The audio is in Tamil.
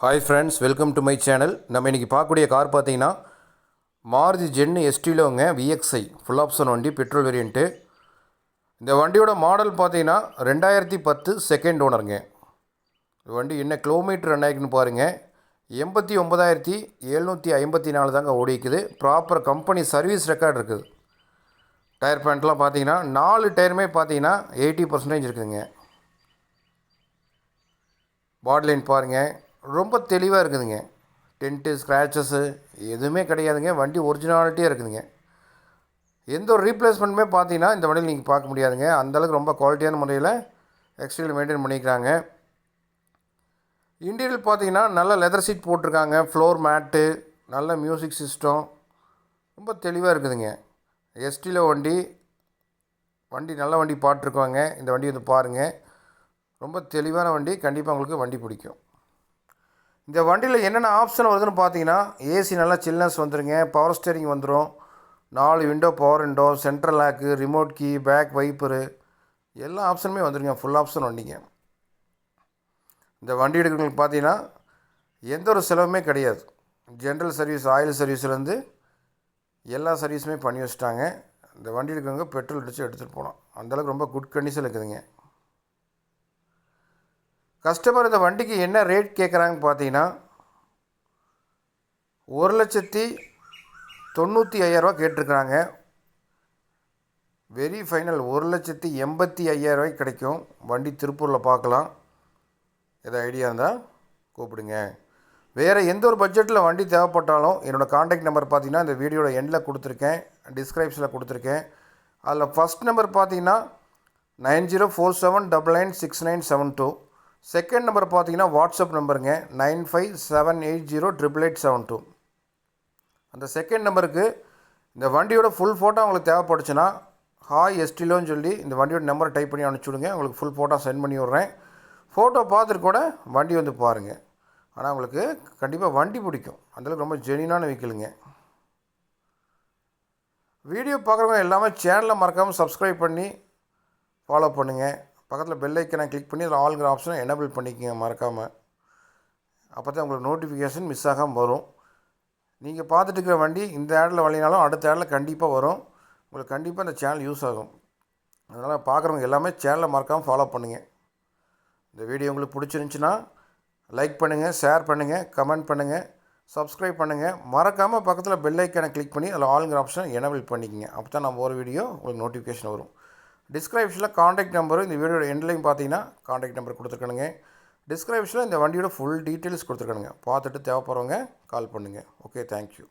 Hi friends, welcome to my channel. நம்ம இன்றைக்கி பார்க்கக்கூடிய கார் பார்த்தீங்கன்னா மாருதி ஜென் எஸ்டிலோங்க விஎக்ஸ்ஐ ஃபுல் ஆப்ஷன் வண்டி, பெட்ரோல் வேரியண்ட்டு. இந்த வண்டியோட மாடல் பார்த்தீங்கன்னா 2010 செகண்ட் ஓனருங்க. வண்டி என்ன கிலோமீட்டர் ரன் ஆகிக்குன்னு பாருங்கள். 89,754 தாங்க ஓடிக்குது. ப்ராப்பர் கம்பெனி சர்வீஸ் ரெக்கார்டு இருக்குது. டயர் பேண்ட்லாம் பார்த்தீங்கன்னா 4 டயருமே பார்த்தீங்கன்னா 80% இருக்குதுங்க. பாடி லைன் பாருங்கள், ரொம்ப தெளிவாக இருக்குதுங்க. டென்ட்டு ஸ்க்ராச்சஸ்ஸு எதுவுமே கிடையாதுங்க. வண்டி ஒரிஜினாலிட்டியாக இருக்குதுங்க. எந்த ஒரு ரீப்ளேஸ்மெண்ட்டுமே பார்த்தீங்கன்னா இந்த வண்டியில் நீங்கள் பார்க்க முடியாதுங்க. அந்தளவுக்கு ரொம்ப குவாலிட்டியான முறையில் எக்ஸ்டீரியர் மெயின்டைன் பண்ணிக்கிறாங்க. இன்டீரியர் பார்த்தீங்கன்னா நல்ல லெதர் சீட் போட்டிருக்காங்க, ஃப்ளோர் மேட்டு, நல்ல மியூசிக் சிஸ்டம், ரொம்ப தெளிவாக இருக்குதுங்க. எஸ்டியில் வண்டி நல்ல வண்டி பாட்டிருக்காங்க. இந்த வண்டி வந்து பாருங்கள், ரொம்ப தெளிவான வண்டி. கண்டிப்பாக உங்களுக்கு வண்டி பிடிக்கும். இந்த வண்டியில் என்னென்ன ஆப்ஷன் வருதுன்னு பார்த்தீங்கன்னா, ஏசி நல்லா சில்னஸ் வந்துடுங்க, பவர் ஸ்டேரிங் வந்துடும், 4 window power window, central lock, remote key, back wiper, எல்லா ஆப்ஷனுமே வந்துடுங்க. ஃபுல் ஆப்ஷன் வண்டிங்க. இந்த வண்டி எடுக்கிறவங்களுக்கு பார்த்தீங்கன்னா எந்த ஒரு செலவுமே கிடையாது. ஜென்ரல் சர்வீஸ், ஆயில் சர்வீஸ்லேருந்து எல்லா சர்வீஸுமே பண்ணி வச்சுட்டாங்க. இந்த வண்டி எடுக்கிறவங்க பெட்ரோல் அடித்து எடுத்துகிட்டு போகலாம். அந்தளவுக்கு ரொம்ப குட் கண்டிஷன் இருக்குதுங்க. கஸ்டமர் இந்த வண்டிக்கு என்ன ரேட் கேட்குறாங்கன்னு பார்த்தீங்கன்னா 1,95,000 கேட்டிருக்கிறாங்க. வெரி ஃபைனல் 1,85,000 கிடைக்கும். வண்டி திருப்பூரில் பார்க்கலாம். எதாவது ஐடியா இருந்தால் கூப்பிடுங்க. வேறு எந்த ஒரு பட்ஜெட்டில் வண்டி தேவைப்பட்டாலும் என்னோடய காண்டாக்ட் நம்பர் பார்த்தீங்கன்னா இந்த வீடியோட எண்டில் கொடுத்துருக்கேன், டிஸ்கிரிப்ஷனில் கொடுத்துருக்கேன். அதில் ஃபஸ்ட் நம்பர் பார்த்தீங்கன்னா 9047996972. செகண்ட் நம்பர் பார்த்தீங்கன்னா வாட்ஸ்அப் நம்பருங்க 9578088872. அந்த செகண்ட் நம்பருக்கு இந்த வண்டியோட ஃபுல் ஃபோட்டோ உங்களுக்கு தேவைப்படுச்சுன்னா ஹாய் எஸ்டிலோன்னு சொல்லி இந்த வண்டியோட நம்பரை டைப் பண்ணி அனுப்பிச்சுடுங்க. உங்களுக்கு ஃபுல் ஃபோட்டோ சென்ட் பண்ணி விட்றேன். ஃபோட்டோ பார்த்துட்டு கூட வண்டி வந்து பாருங்கள். ஆனால் உங்களுக்கு கண்டிப்பாக வண்டி பிடிக்கும். அந்தளவுக்கு ரொம்ப ஜெனியூனான வெஹிக்கிளுங்க. வீடியோ பார்க்குறவங்க எல்லாமே சேனலை மறக்காமல் சப்ஸ்கிரைப் பண்ணி ஃபாலோ பண்ணுங்கள். பக்கத்தில் பெல் ஐக்கனை கிளிக் பண்ணி அதில் ஆல்ங்கிற ஆப்ஷனை எனேபிள் பண்ணிக்கோங்க மறக்காமல். அப்போ தான் உங்களுக்கு நோட்டிஃபிகேஷன் மிஸ் ஆகாமல் வரும். நீங்கள் பார்த்துட்டு இருக்கிற வண்டி இந்த ஆடில் வரலினாலும் அடுத்த ஆடில் கண்டிப்பாக வரும். உங்களுக்கு கண்டிப்பாக இந்த சேனல் யூஸ் ஆகும். அதனால் பார்க்குறவங்க எல்லாமே சேனலை மறக்காமல் ஃபாலோ பண்ணுங்கள். இந்த வீடியோ உங்களுக்கு பிடிச்சிருந்துச்சின்னா லைக் பண்ணுங்கள், ஷேர் பண்ணுங்கள், கமெண்ட் பண்ணுங்கள், சப்ஸ்கிரைப் பண்ணுங்கள். மறக்காமல் பக்கத்தில் பெல் ஐக்கனை கிளிக் பண்ணி அதில் ஆல்ங்கிற ஆப்ஷனை எனேபிள் பண்ணிக்கோங்க. அப்போ தான் நம்ம ஒரு வீடியோ உங்களுக்கு நோட்டிஃபிகேஷன் வரும். டிஸ்கிரிப்ஷனில் காண்டாக்ட் நம்பரு இந்த வீடியோட எண்ட்லையும் பார்த்தீங்கன்னா காண்டாக்ட் நம்பர் கொடுத்துருக்கணுங்க. டிஸ்கிரிப்ஷனில் இந்த வண்டியோட ஃபுல் டீட்டெயில்ஸ் கொடுத்துருக்கணுங்க. பார்த்துட்டு தேவைப்படுறவங்க கால் பண்ணுங்கள். Okay, thank you.